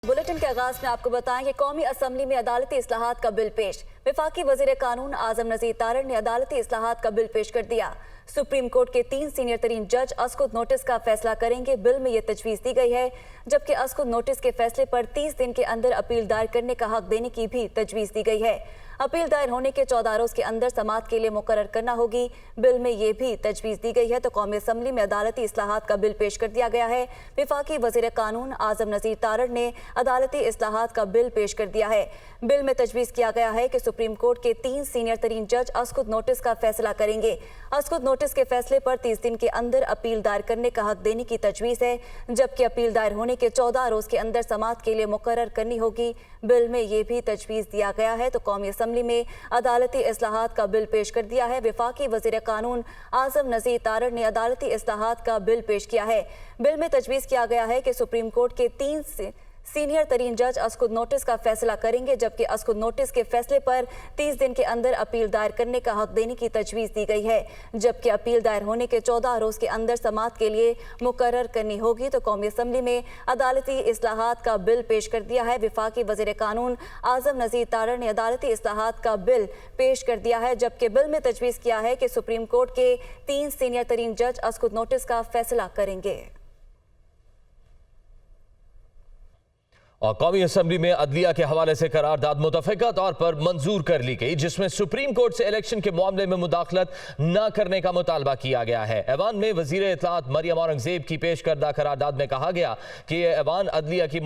Bulletin के आगाज में आपको बताएं कि कौमी असम्बली में अदालती इस्लाहात का बिल पेश। वफाकी वजीर कानून आजम नजीर तारड़ ने अदालती इस्लाहात का बिल पेश कर दिया। सुप्रीम कोर्ट के 3 सीनियर तरीन जज अस्कुद नोटिस का फैसला करेंगे। बिल में ये तजवीज़ दी गई है, जबकि अस्कुद नोटिस के फैसले पर 30 दिन के अंदर अपील दायर करने का हक देने की भी तजवीज़ दी गई है। अपील दायर होने के 14 रोज के अंदर समाअत के लिए मुकर्रर करना होगी। बिल में ये भी तजवीज़ दी गई है। तो कौमी असम्बली में अदालती इस्लाहात का बिल पेश कर दिया गया है। वफाकी वज़ीर कानून आजम नज़ीर तारड़ ने अदालती इस्लाहात का बिल पेश कर दिया है। बिल में तजवीज़ किया गया है कि सुप्रीम कोर्ट के 3 सीनियर तरीन जज अस्कुद नोटिस का फैसला करेंगे। अस्कुद नोटिस के फैसले पर 30 दिन के अंदर अपील दायर करने का हक देने की तजवीज़ है, जबकि अपील दायर होने के 14 रोज के अंदर समाअत के लिए मुकर्रर करनी होगी। बिल में ये भी तजवीज़ दिया गया है। तो कौमी असम्बली में अदालती इस्लाहात का बिल पेश कर दिया है। वफाकी वज़ीर कानून आजम नज़ीर तारड़ ने अदालती इस्लाहात का बिल पेश किया है। बिल में तजवीज़ किया गया है कि सुप्रीम कोर्ट के 3 सीनियर तरीन जज अस्कुद नोटिस का फैसला करेंगे, जबकि अस्कुद नोटिस के फैसले पर 30 दिन के अंदर अपील दायर करने का हक देने की तजवीज़ दी गई है, जबकि अपील दायर होने के 14 रोज के अंदर समाअत के लिए मुकर्रर करनी होगी। तो कौमी असम्बली में अदालती इस्लाहात का बिल पेश कर दिया है। वफाकी वज़ीर कानून आजम नज़ीर तारड़ ने अदालती इस्लाहात का बिल पेश कर दिया है, जबकि बिल में तजवीज़ किया है कि सुप्रीम कोर्ट के 3 सीनियर तरीन जज अस्कुद नोटिस का फैसला करेंगे। और कौमी असम्बली में अदलिया के हवाले से करारदाद मुतफ़िका तौर पर मंजूर कर ली गई, जिसमें सुप्रीम कोर्ट से इलेक्शन के मामले में मुदाखलत न करने का मुतालबा किया गया है। ऐवान में वज़ीर इत्तलात मरियम औरंगज़ेब की पेश करदा करारदाद में कहा गया कि यह ऐवान अदलिया की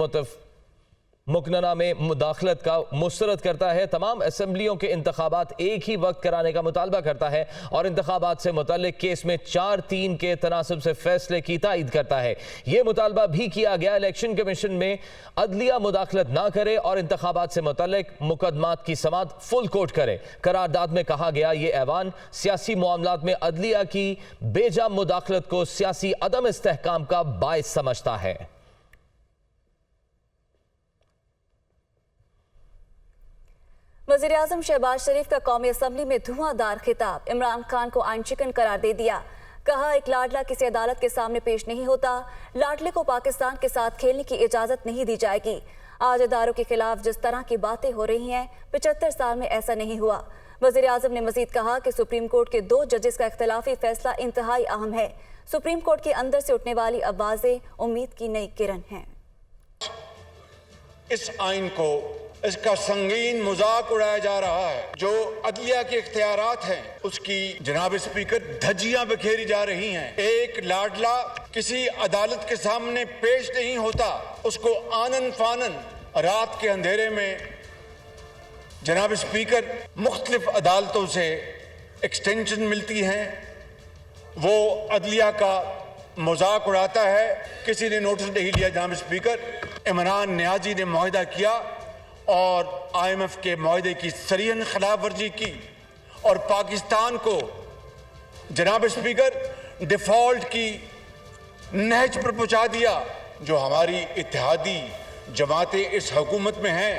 मुकन्ना में मुदाखलत का मुस्तरद करता है, तमाम असम्बलियों के इंतखाबात एक ही वक्त कराने का मुतालबा करता है और इंतखाबात से मुतल्लिक केस में 4-3 के तनासब से फैसले की तायद करता है। ये मुतालबा भी किया गया इलेक्शन कमीशन में अदलिया मुदाखलत ना करे और इंतखाबात से मुतल्लिक मुकदमात की समाअत फुल कोर्ट करे। करारदाद में कहा गया ये ऐवान सियासी मामलात में अदलिया की बेजा मुदाखलत को सियासी अदम इस्तेहकाम का बायस समझता है। वज़ीर आज़म शहबाज शरीफ का कौमी असम्बली में धुआंधार खिताब। इमरान खान को आइन शिकन करार दे दिया। कहा, एक लाडला किसी अदालत के सामने पेश नहीं होता। लाडले को पाकिस्तान के साथ खेलने की इजाज़त नहीं दी जाएगी। आज इदारों के खिलाफ जिस तरह की बातें हो रही हैं, 75 साल में ऐसा नहीं हुआ। वज़ीर आज़म ने मजीद कहा कि सुप्रीम कोर्ट के 2 जजेस का इख्तलाफी फैसला इंतहाई अहम है। सुप्रीम कोर्ट के अंदर से उठने वाली आवाज़ें उम्मीद की नई किरण हैं। इस आइन को इसका संगीन मजाक उड़ाया जा रहा है। जो अदलिया के इख्तियारात हैं उसकी जनाब स्पीकर धज्जियां बिखेरी जा रही हैं। एक लाडला किसी अदालत के सामने पेश नहीं होता, उसको आनन फानन रात के अंधेरे में जनाब स्पीकर मुख्तलिफ अदालतों से एक्सटेंशन मिलती हैं, वो अदलिया का मजाक उड़ाता है। किसी ने नोटिस नहीं लिया। जनाब स्पीकर इमरान नियाजी ने मुआहदा किया और IMF के मुआहदे की सरीहन खिलाफ वर्जी की और पाकिस्तान को जनाब स्पीकर डिफॉल्ट की नहज पर पहुंचा दिया। जो हमारी इत्तेहादी जमातें इस हुकूमत में हैं,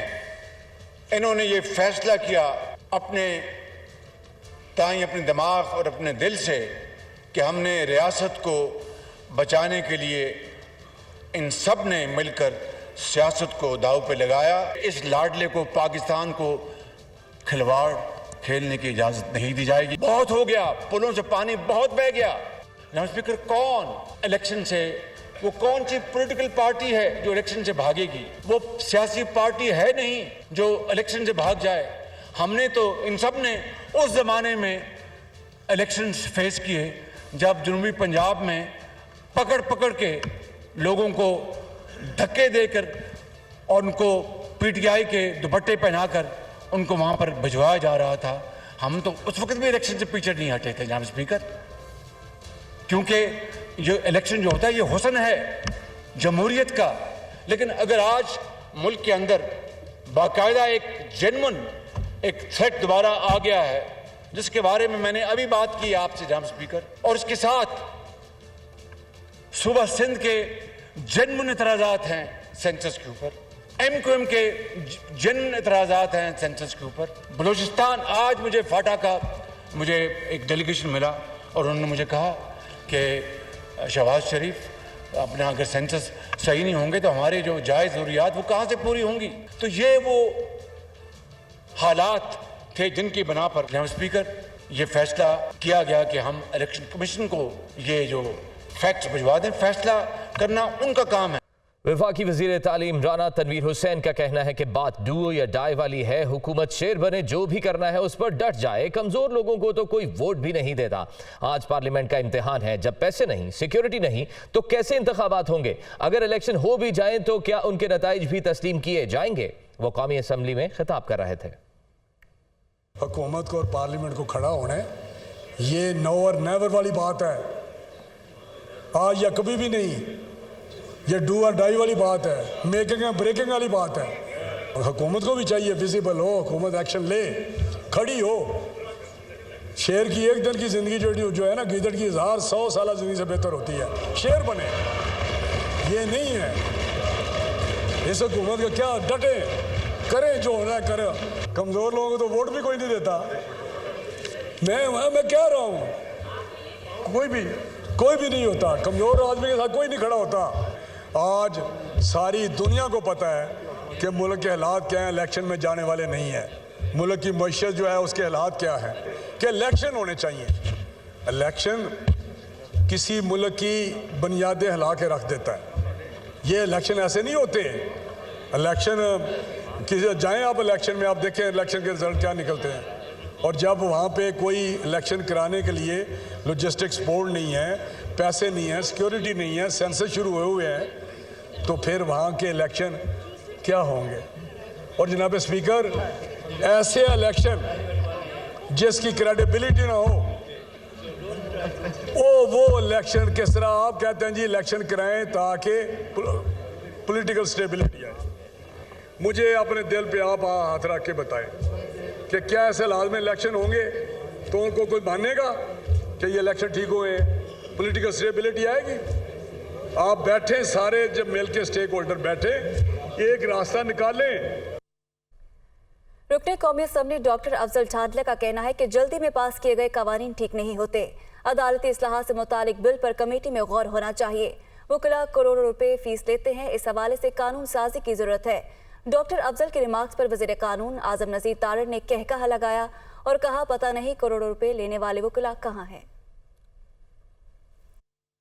इन्होंने ये फैसला किया अपने ताई, अपने दिमाग और अपने दिल से कि हमने रियासत को बचाने के लिए इन सब ने मिलकर सियासत को दाव पे लगाया। इस लाडले को पाकिस्तान को खिलवाड़ खेलने की इजाजत नहीं दी जाएगी। बहुत हो गया, पुलों से पानी बहुत बह गया। जनाब स्पीकर, कौन इलेक्शन से, वो कौन सी पॉलिटिकल पार्टी है जो इलेक्शन से भागेगी? वो सियासी पार्टी है नहीं जो इलेक्शन से भाग जाए। हमने तो इन सब ने उस जमाने में इलेक्शन फेस किए जब जनूबी पंजाब में पकड़ पकड़ के लोगों को धक्के देकर और उनको PTI के दुपट्टे पहनाकर उनको वहां पर भिजवाया जा रहा था। हम तो उस वक्त भी इलेक्शन से पीछे नहीं हटे थे जनाब स्पीकर, क्योंकि ये इलेक्शन जो होता है ये हुस्न है जमहूरियत का। लेकिन अगर आज मुल्क के अंदर बाकायदा एक जेन्युइन एक थ्रेट दोबारा आ गया है, जिसके बारे में मैंने अभी बात की आपसे जनाब स्पीकर, और इसके साथ सुबह सिंध के जेन्युइन एतराज़ात हैं सेंसस के ऊपर, MQM के जेन्युइन एतराज़ात हैं सेंसस के ऊपर। बलूचिस्तान, आज मुझे फाटा का एक डेलीगेशन मिला और उन्होंने मुझे कहा कि शहबाज शरीफ अपना अगर सेंसस सही नहीं होंगे तो हमारे जो जायज़ ज़रूरियात वो कहाँ से पूरी होंगी। तो ये वो हालात थे जिनकी बना पर जनाब स्पीकर ये फैसला किया गया कि हम इलेक्शन कमीशन को ये जो फैक्ट्स भिजवा दें। फैसला करना उनका काम है। वफाकी वज़ीर तालीम राना तनवीर हुसैन का कहना है कि बात डू या डाई वाली है। हुकूमत शेर बने, जो भी करना है उस पर डट जाए। कमजोर लोगों को तो कोई वोट भी नहीं देता। आज पार्लियामेंट का इम्तिहान है। जब पैसे नहीं, सिक्योरिटी नहीं, तो कैसे इंतखाबात होंगे? अगर इलेक्शन हो भी जाएं तो क्या उनके नताइज भी तस्लीम किए जाएंगे? वो कौमी असम्बली में खिताब कर रहे थे। हुकूमत को और पार्लियामेंट को खड़ा होना है, ये नो और नेवर वाली बात है, आज या कभी भी नहीं। ये डू और डाई वाली बात है, मेकिंग एंड ब्रेकिंग वाली बात है। हुकूमत को भी चाहिए विजिबल हो, हुकूमत एक्शन ले, खड़ी हो। शेर की एक दिन की ज़िंदगी जो है ना, गीदड़ की 1000-100 साल ज़िंदगी से बेहतर होती है। शेर बने, ये नहीं है। इस हुकूमत का क्या, डटे, करें जो होना है करें। कमज़ोर लोगों को तो वोट भी कोई नहीं देता। मैं कह रहा हूँ, कोई भी नहीं होता। कमज़ोर आदमी के साथ कोई नहीं खड़ा होता। आज सारी दुनिया को पता है कि मुल्क के हालात क्या हैं, इलेक्शन में जाने वाले नहीं हैं। मुल्क की मईशत जो है उसके हालात क्या है कि इलेक्शन होने चाहिए। इलेक्शन किसी मुल्क की बुनियादें हिला के रख देता है। ये इलेक्शन ऐसे नहीं होते। इलेक्शन किसी जाएं आप इलेक्शन में, आप देखें इलेक्शन के रिजल्ट क्या निकलते हैं। और जब वहाँ पे कोई इलेक्शन कराने के लिए लॉजिस्टिक्स बोर्ड नहीं है, पैसे नहीं है, सिक्योरिटी नहीं है, सेंसस शुरू हुए हैं, तो फिर वहाँ के इलेक्शन क्या होंगे? और जनाब स्पीकर, ऐसे इलेक्शन जिसकी क्रेडिबिलिटी ना हो, वो इलेक्शन किस तरह आप कहते हैं जी इलेक्शन कराएं ताकि पॉलिटिकल स्टेबिलिटी आए। मुझे अपने दिल पे आप हाथ रख के बताएं कि क्या ऐसे हालात में इलेक्शन होंगे तो उनको कोई मानेगा कि ये इलेक्शन ठीक हुए, पॉलिटिकल स्टेबिलिटी आएगी? आप बैठे सारे, जब मिल के स्टेक होल्डर बैठे, एक रास्ता निकालें। रुकने कौमी असम्बली डॉक्टर अफजल ढांडले का कहना है कि जल्दी में पास किए गए कवानीन ठीक नहीं होते। अदालती इस्लाहात से मुतालिक बिल पर कमेटी में गौर होना चाहिए। वकील करोड़ों रुपए फीस लेते हैं, इस हवाले से कानून साजी की जरूरत है। डॉक्टर अफजल के रिमार्क्स पर वज़ीर कानून आज़म नज़ीर तारड़ ने कहकहा लगाया और कहा, पता नहीं करोड़ों रुपए लेने वाले वकील कहाँ हैं।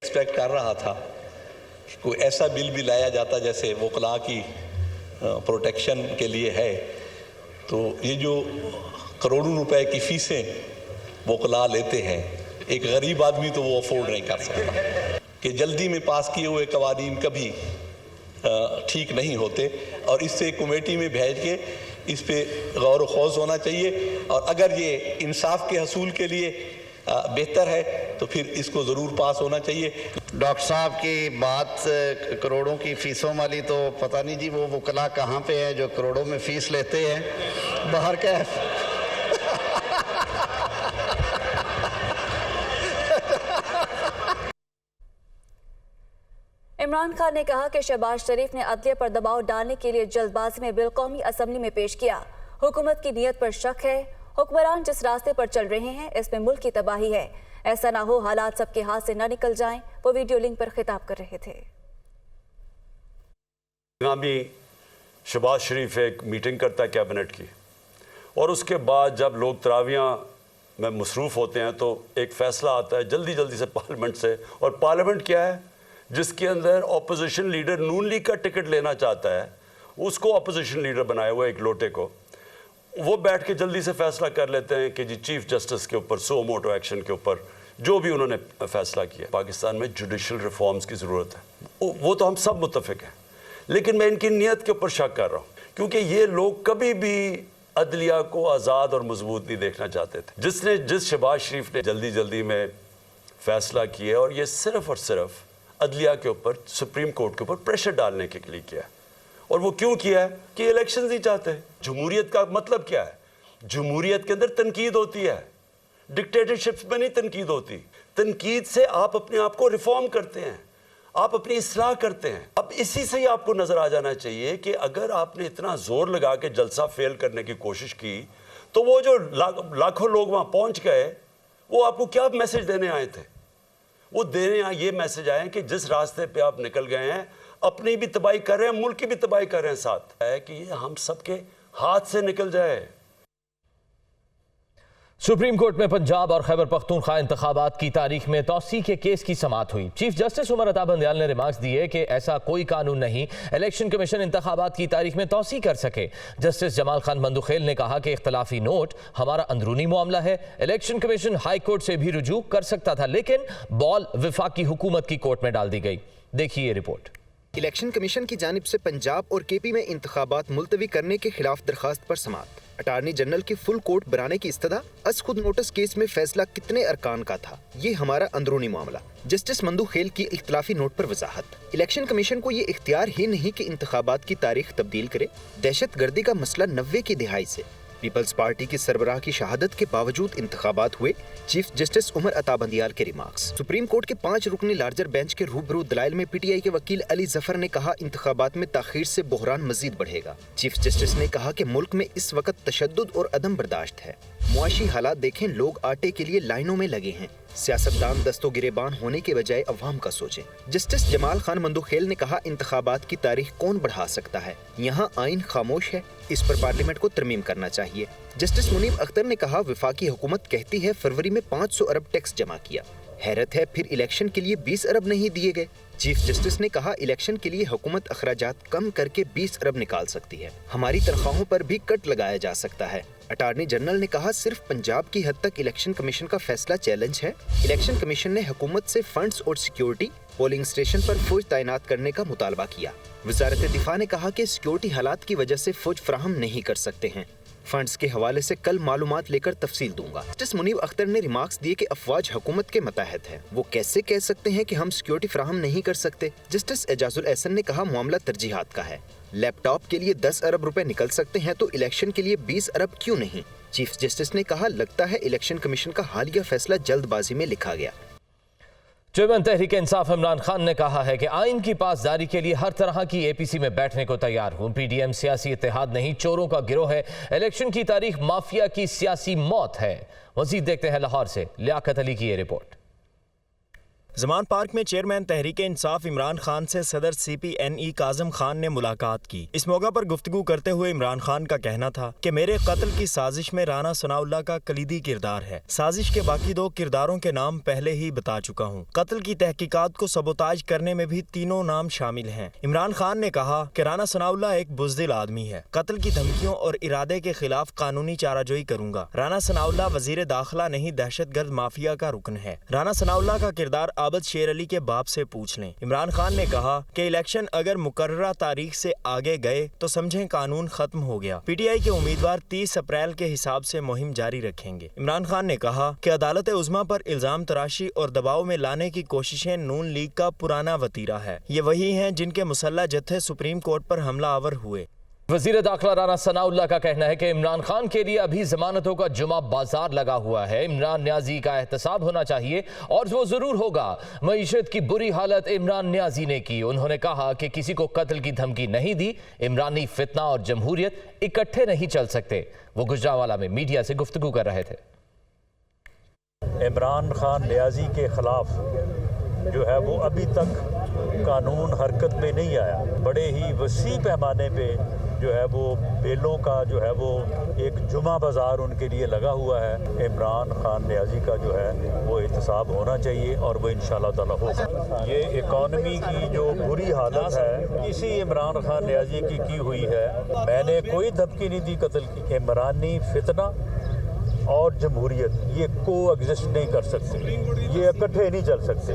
एक्सपेक्ट कर रहा था कोई ऐसा बिल भी लाया जाता जैसे वकील की प्रोटेक्शन के लिए है। तो ये जो करोड़ों रुपए की फीसें वकील लेते हैं, एक गरीब आदमी तो वो अफोर्ड नहीं कर सकता। कि जल्दी में पास किए हुए कवानीन कभी ठीक नहीं होते और इससे कमेटी में भेज के इस पे गौर व खौज होना चाहिए। और अगर ये इंसाफ के हसूल के लिए बेहतर है तो फिर इसको ज़रूर पास होना चाहिए। डॉक्टर साहब की बात करोड़ों की फीसों वाली, तो पता नहीं जी वो वकील कहाँ पे है जो करोड़ों में फीस लेते हैं बाहर का। इमरान खान ने कहा कि शहबाज शरीफ ने अदलिया पर दबाव डालने के लिए जल्दबाजी में बिल कौमी असम्बली में पेश किया। हुकूमत की नीयत पर शक है। हुक्मरान जिस रास्ते पर चल रहे हैं इसमें मुल्क की तबाही है। ऐसा ना हो हालात सबके हाथ से न निकल जाएं। वो वीडियो लिंक पर खिताब कर रहे थे। शहबाज शरीफ एक मीटिंग करता है कैबिनेट की और उसके बाद जब लोग तरावियाँ में मसरूफ़ होते हैं तो एक फ़ैसला आता है जल्दी जल्दी से पार्लियामेंट से। और पार्लियामेंट क्या है, जिसके अंदर अपोजिशन लीडर नून लीग का टिकट लेना चाहता है, उसको अपोजिशन लीडर बनाया हुआ एक लोटे को, वो बैठ के जल्दी से फैसला कर लेते हैं कि जी चीफ जस्टिस के ऊपर सो मोटो एक्शन के ऊपर जो भी उन्होंने फैसला किया। पाकिस्तान में जुडिशल रिफॉर्म्स की ज़रूरत है, वो तो हम सब मुत्तफिक हैं, लेकिन मैं इनकी नीयत के ऊपर शक कर रहा हूँ क्योंकि ये लोग कभी भी अदलिया को आज़ाद और मजबूत नहीं देखना चाहते थे। जिस शहबाज शरीफ ने जल्दी जल्दी में फैसला किया और ये सिर्फ़ और सिर्फ अदलिया के ऊपर, सुप्रीम कोर्ट के ऊपर प्रेशर डालने के लिए किया। और वो क्यों किया है कि इलेक्शंस नहीं चाहते। जमहूरियत का मतलब क्या है? जमहूरियत के अंदर तनकीद होती है, डिक्टेटरशिप्स में नहीं तनकीद होती। तनकीद से आप अपने आप को रिफॉर्म करते हैं, आप अपनी इस्लाह करते हैं। अब इसी से ही आपको नजर आ जाना चाहिए कि अगर आपने इतना जोर लगा के जलसा फेल करने की कोशिश की तो वो जो लाखों लोग वहां पहुंच गए, वो आपको क्या मैसेज देने आए थे? وہ دے رہے ہیں یہ میسج آئے کہ جس راستے پہ آپ نکل گئے ہیں اپنی بھی تباہی کر رہے ہیں, ملک کی بھی تباہی کر رہے ہیں ساتھ, ہے کہ یہ ہم سب کے ہاتھ سے نکل جائے. سپریم کورٹ میں پنجاب اور خیبر پختونخوا انتخابات کی تاریخ میں توسیع کے کیس کی سماعت ہوئی. چیف جسٹس عمر عطا بندیال نے ریمارکس دیے کہ ایسا کوئی قانون نہیں الیکشن کمیشن انتخابات کی تاریخ میں توسیع کر سکے. جسٹس جمال خان مندوخیل نے کہا کہ اختلافی نوٹ ہمارا اندرونی معاملہ ہے, الیکشن کمیشن ہائی کورٹ سے بھی رجوع کر سکتا تھا, لیکن بال وفاقی حکومت کی کورٹ میں ڈال دی گئی. دیکھیے یہ رپورٹ. الیکشن کمیشن کی جانب سے پنجاب اور کے پی میں انتخابات ملتوی کرنے کے خلاف درخواست پر سماعت. اٹارنی جنرل کی فل کورٹ بنانے کی استدعا. از خود نوٹس کیس میں فیصلہ کتنے ارکان کا تھا, یہ ہمارا اندرونی معاملہ. جسٹس مندوخیل کی اختلافی نوٹ پر وضاحت. الیکشن کمیشن کو یہ اختیار ہی نہیں کہ انتخابات کی تاریخ تبدیل کرے. دہشت گردی کا مسئلہ 90 کی دہائی سے پیپلز پارٹی کی سربراہ کی شہادت کے باوجود انتخابات ہوئے. چیف جسٹس عمر عطا بندیال کے ریمارکس. سپریم کورٹ کے 5 رکنی لارجر بینچ کے روبرو دلائل میں پی ٹی آئی کے وکیل علی ظفر نے کہا انتخابات میں تاخیر سے بحران مزید بڑھے گا. چیف جسٹس نے کہا کہ ملک میں اس وقت تشدد اور عدم برداشت ہے. معاشی حالات دیکھیں, لوگ آٹے کے لیے لائنوں میں لگے ہیں. سیاستدان دست و گریبان ہونے کے بجائے عوام کا سوچیں. جسٹس جمال خان مندوخیل نے کہا انتخابات کی تاریخ کون بڑھا سکتا ہے, یہاں آئین خاموش ہے, اس پر پارلیمنٹ کو ترمیم کرنا چاہیے. جسٹس منیب اختر نے کہا وفاقی حکومت کہتی ہے فروری میں 500 ارب ٹیکس جمع کیا, حیرت ہے پھر الیکشن کے لیے 20 ارب نہیں دیے گئے. چیف جسٹس نے کہا الیکشن کے لیے حکومت اخراجات کم کر کے 20 ارب نکال سکتی ہے, ہماری تنخواہوں پر بھی کٹ لگایا جا سکتا ہے. اٹارنی جنرل نے کہا صرف پنجاب کی حد تک الیکشن کمیشن کا فیصلہ چیلنج ہے. الیکشن کمیشن نے حکومت سے فنڈز اور سیکیورٹی, پولنگ اسٹیشن پر فوج تعینات کرنے کا مطالبہ کیا. وزارت دفاع نے کہا کہ سیکیورٹی حالات کی وجہ سے فوج فراہم نہیں کر سکتے ہیں. فنڈز کے حوالے سے کل معلومات لے کر تفصیل دوں گا. جسٹس منیب اختر نے ریمارکس دیے کہ افواج حکومت کے متحد ہیں, وہ کیسے کہہ سکتے ہیں کہ ہم سیکیورٹی فراہم نہیں کر سکتے. جسٹس اعجاز الاحسن نے کہا معاملہ ترجیحات کا ہے. لیپ ٹاپ کے لیے 10 ارب روپے نکل سکتے ہیں تو الیکشن کے لیے 20 ارب کیوں نہیں. چیف جسٹس نے کہا لگتا ہے الیکشن کمیشن کا حالیہ فیصلہ جلد بازی میں لکھا گیا. چیئرمین تحریک انصاف عمران خان نے کہا ہے کہ آئین کی پاسداری کے لیے ہر طرح کی اے پی سی میں بیٹھنے کو تیار ہوں. پی ڈی ایم سیاسی اتحاد نہیں, چوروں کا گروہ ہے. الیکشن کی تاریخ مافیا کی سیاسی موت ہے. مزید دیکھتے ہیں لاہور سے لیاقت علی کی یہ رپورٹ. زمان پارک میں چیئرمین تحریک انصاف عمران خان سے صدر سی پی این ای کاظم خان نے ملاقات کی. اس موقع پر گفتگو کرتے ہوئے عمران خان کا کہنا تھا کہ میرے قتل کی سازش میں رانا ثناء اللہ کا کلیدی کردار ہے. سازش کے باقی 2 کرداروں کے نام پہلے ہی بتا چکا ہوں. قتل کی تحقیقات کو سبوتاج کرنے میں بھی تینوں نام شامل ہیں. عمران خان نے کہا کہ رانا ثناء اللہ ایک بزدل آدمی ہے. قتل کی دھمکیوں اور ارادے کے خلاف قانونی چارہ جوئی کروں گا. رانا ثناء اللہ وزیر داخلہ نہیں, دہشت گرد مافیا کا رکن ہے. رانا ثناء اللہ کا کردار عابد شیر علی کے باپ سے پوچھ لیں. عمران خان نے کہا کہ الیکشن اگر مقررہ تاریخ سے آگے گئے تو سمجھیں قانون ختم ہو گیا. پی ٹی آئی کے امیدوار 30 اپریل کے حساب سے مہم جاری رکھیں گے. عمران خان نے کہا کہ عدالت عظمیٰ پر الزام تراشی اور دباؤ میں لانے کی کوششیں نون لیگ کا پرانا وتیرہ ہے. یہ وہی ہیں جن کے مسلح جتھے سپریم کورٹ پر حملہ آور ہوئے. وزیر داخلہ رانا ثناء اللہ کا کہنا ہے کہ عمران خان کے لیے ابھی ضمانتوں کا جمعہ بازار لگا ہوا ہے. عمران نیازی کا احتساب ہونا چاہیے اور وہ ضرور ہوگا. معیشت کی بری حالت عمران نیازی نے کی. انہوں نے کہا کہ کسی کو قتل کی دھمکی نہیں دی. عمرانی فتنہ اور جمہوریت اکٹھے نہیں چل سکتے. وہ گجرانوالہ میں میڈیا سے گفتگو کر رہے تھے. عمران خان نیازی کے خلاف جو ہے وہ ابھی تک قانون حرکت میں نہیں آیا. بڑے ہی وسیع پیمانے پہ جو ہے وہ بیلوں کا جو ہے وہ ایک جمعہ بازار ان کے لیے لگا ہوا ہے. عمران خان نیازی کا جو ہے وہ احتساب ہونا چاہیے اور وہ انشاءاللہ تعالیٰ ہوگا. یہ اکانومی کی جو بری حالت ہے اسی عمران خان نیازی کی ہوئی ہے. میں نے کوئی دھمکی نہیں دی قتل کی. عمرانی فتنہ اور جمہوریت یہ کو ایگزسٹ نہیں کر سکتے, یہ اکٹھے نہیں چل سکتے.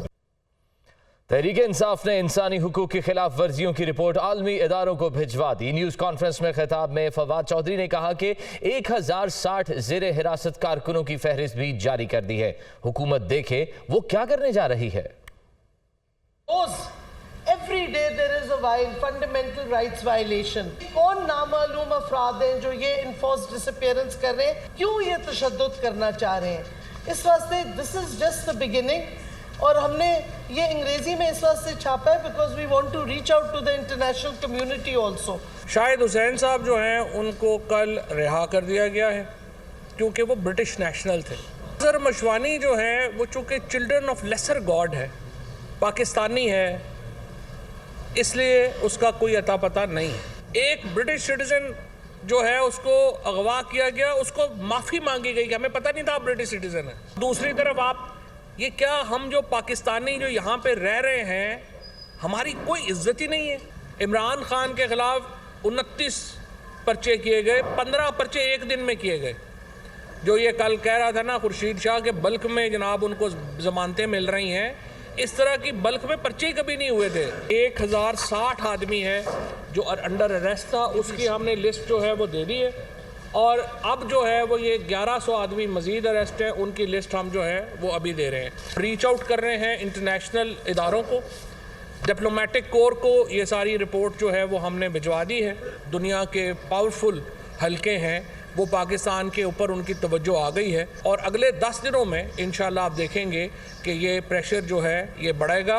تحریک انصاف نے انسانی حقوق کی خلاف ورزیوں کی رپورٹ عالمی اداروں کو بھجوا دی. نیوز کانفرنس میں خطاب میں فواد چودھری نے کہا کہ 1060 زیر حراست کارکنوں کی فہرست بھی جاری کر دی ہے. حکومت دیکھے وہ کیا کرنے جا رہی ہے. Every day there is a fundamental rights violation. کون نامعلوم افراد ہیں جو یہ enforced disappearance کر رہے ہیں, کیوں یہ تشدد کرنا چاہ رہے ہیں. اس واسطے this is just the beginning. اور ہم نے یہ انگریزی میں اس واسطے چھاپا ہے because we want to reach out to the international community also. شاہد حسین صاحب جو ہیں ان کو کل رہا کر دیا گیا ہے کیونکہ وہ برٹش نیشنل تھے. सर मशवानी जो है वो चूँकि चिल्ड्रन ऑफ लेसर गॉड है, पाकिस्तानी है, इसलिए उसका कोई अता पता नहीं है। एक ब्रिटिश सिटीजन जो है उसको अगवा किया गया, उसको माफ़ी मांगी गई कि हमें पता नहीं था आप ब्रिटिश सिटीजन है। दूसरी तरफ आप ये क्या, हम जो पाकिस्तानी जो यहाँ पे रह रहे हैं हमारी कोई इज्जत ही नहीं है। इमरान खान के खिलाफ 29 पर्चे किए गए, 15 पर्चे एक दिन में किए गए। जो ये कल कह रहा था ना खुर्शीद शाह के बल्क में जनाब उनको जमानतें मिल रही हैं, इस तरह की बल्क में पर्चे कभी नहीं हुए थे। 1060 आदमी है जो अंडर अरेस्ट था, उसकी हमने लिस्ट जो है वो दे दी है, और अब जो है वो ये 1100 आदमी मजीद अरेस्ट हैं, उनकी लिस्ट हम जो है वो अभी दे रहे हैं। रीच आउट कर रहे हैं इंटरनेशनल इदारों को, डिप्लोमेटिक कोर को ये सारी रिपोर्ट जो है वो हमने भिजवा दी है। दुनिया के पावरफुल हलके हैं वो पाकिस्तान के ऊपर उनकी तवज्जो आ गई है, और अगले 10 दिनों में इंशाल्लाह आप देखेंगे कि ये प्रेशर जो है ये बढ़ेगा।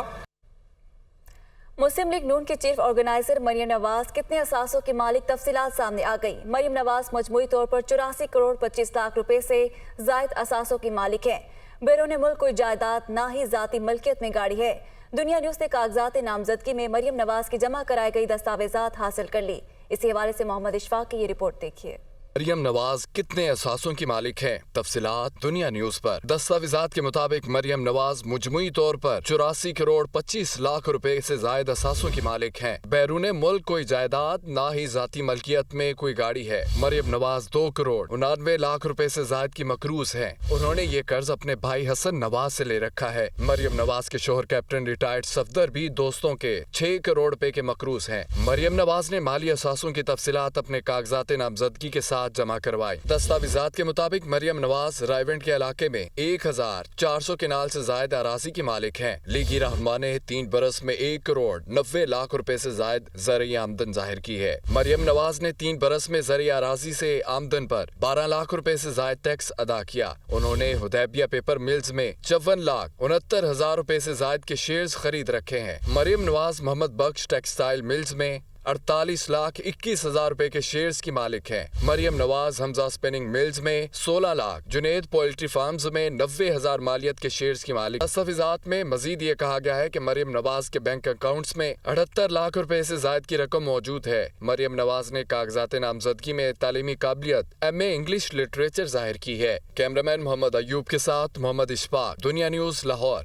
मुस्लिम लीग नून के चीफ ऑर्गेनाइजर मरियम नवाज कितने असासों के मालिक तफसीलात सामने आ गई। मरियम नवाज मजमूई तौर पर 84 करोड़ 25 लाख रुपए से जायद असासों की मालिक हैं। बैरून मुल्क कोई जायदाद ना ही जाती मलकियत में गाड़ी है। दुनिया न्यूज़ ने कागजात नामजदगी में मरियम नवाज की जमा कराई गई दस्तावेजात हासिल कर ली। इसी हवाले से मोहम्मद इशफाक की ये रिपोर्ट देखिए। मरियम नवाज कितने असासों की मालिक हैं, तफसीलात दुनिया न्यूज पर। दस्तावेजात के मुताबिक मरियम नवाज मुजमुई तौर पर 84 करोड़ 25 लाख रुपए से जायद असासों की मालिक हैं। बैरून मुल्क कोई जायदाद ना ही जाती मलकियत में कोई गाड़ी है। मरियम नवाज 2 करोड़ 89 लाख रुपए से जायद की मकरूज हैं। उन्होंने ये कर्ज अपने भाई हसन नवाज से ले रखा है। मरियम नवाज के शोहर कैप्टन रिटायर्ड सफदर भी दोस्तों के 6 करोड़ रुपए के मकरूज हैं। मरियम नवाज ने माली असासों की तफसीलात अपने कागजात नामजदगी के साथ जमा करवाई। दस्तावेजात के मुताबिक मरियम नवाज रायवेंट के इलाके में 1400 किनाल से जायद अराजी की मालिक हैं। लीगी रहनुमा ने 3 बरस में 1 करोड़ 90 लाख रुपए से जायद ज़रई आमदन जाहिर की है। मरियम नवाज ने 3 बरस में ज़रई अराजी से आमदन पर 12 लाख रुपए से जायद टैक्स अदा किया। उन्होंने हुदैबिया पेपर मिल्स में 54,69,000 रुपए से जायद के शेयर्स खरीद रखे हैं। मरियम नवाज मोहम्मद बख्श टेक्सटाइल मिल्स में 48,21,000 रुपए के शेयर्स की मालिक हैं। मरियम नवाज हमजा स्पिनिंग मिल्स में 16 लाख, जुनेद पोल्ट्री फार्म्स में 90,000 मालियत के शेयर्स की मालिक। दस्तावेजात में मजीद ये कहा गया है कि मरियम नवाज के बैंक अकाउंट्स में 78 लाख रुपए से जायद की रकम मौजूद है। मरियम नवाज ने कागजात नामजदगी में तालीमी काबिलियत MA इंग्लिश लिटरेचर जाहिर की है। कैमरामैन मोहम्मद अयूब के साथ मोहम्मद इशफाक, दुनिया न्यूज, लाहौर।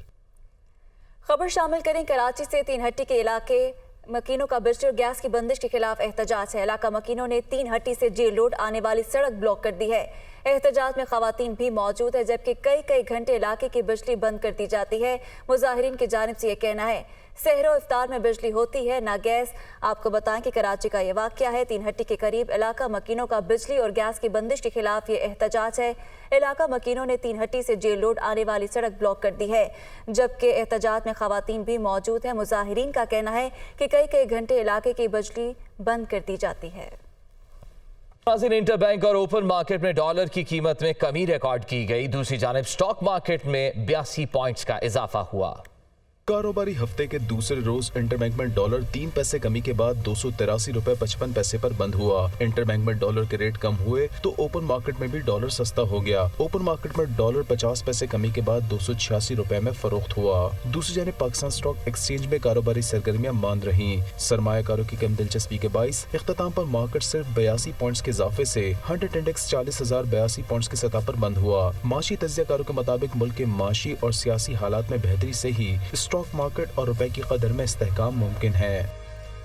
खबर शामिल करें कराची से। 3 हट्टी के इलाके मकीनों का बिजली और गैस की बंदिश के खिलाफ एहतजाज है। इलाका मकीनों ने 3 हट्टी से जेल रोड आने वाली सड़क ब्लॉक कर दी है। एहतजाज में खवातीन भी मौजूद है, जबकि कई घंटे इलाके की बिजली बंद कर दी जाती है। मुजाहिरीन की जानिब से यह कहना है सहरो इफ्तार में बिजली होती है ना गैस। आपको बताएं कि कराची का ये वाकया है। 3 हट्टी के करीब इलाका मकीनों का बिजली और गैस की बंदिश के खिलाफ ये एहतजाज है। इलाका मकीनों ने 3 हट्टी से जेल रोड आने वाली सड़क ब्लॉक कर दी है, जबकि एहतजाज में खवातीन भी मौजूद है। मुजाहिरीन का कहना है कि कई घंटे इलाके की बिजली बंद कर दी जाती है। इंटरबैंक और ओपन मार्केट में डॉलर की कीमत में कमी रिकॉर्ड की गई। दूसरी जानिब स्टॉक मार्केट में 82 पॉइंट्स का इजाफा हुआ। कारोबारी हफ्ते के दूसरे रोज इंटरबैंक में डॉलर 3 पैसे कमी के बाद 283 रुपए 55 पैसे पर बंद हुआ। इंटरबैंक में डॉलर के रेट कम हुए तो ओपन मार्केट में भी डॉलर सस्ता हो गया। ओपन मार्केट में डॉलर 50 पैसे कमी के बाद 286 रुपए में फरोख्त हुआ। दूसरी जानिब पाकिस्तान स्टॉक एक्सचेंज में कारोबारी सरगर्मियां मांद रही। सरमायाकारों की कम दिलचस्पी के बाइस इख्तिताम पर मार्केट सिर्फ 82 पॉइंट्स के इजाफे से 100 इंडेक्स 40,082 पॉइंट्स की सतह पर बंद हुआ। माशी तज्जियाकारों के मुताबिक मुल्क के माशी और सियासी हालात में बेहतरी से ही स्टॉक मार्केट और रुपए की कदर में इस्तेहकाम मुमकिन है।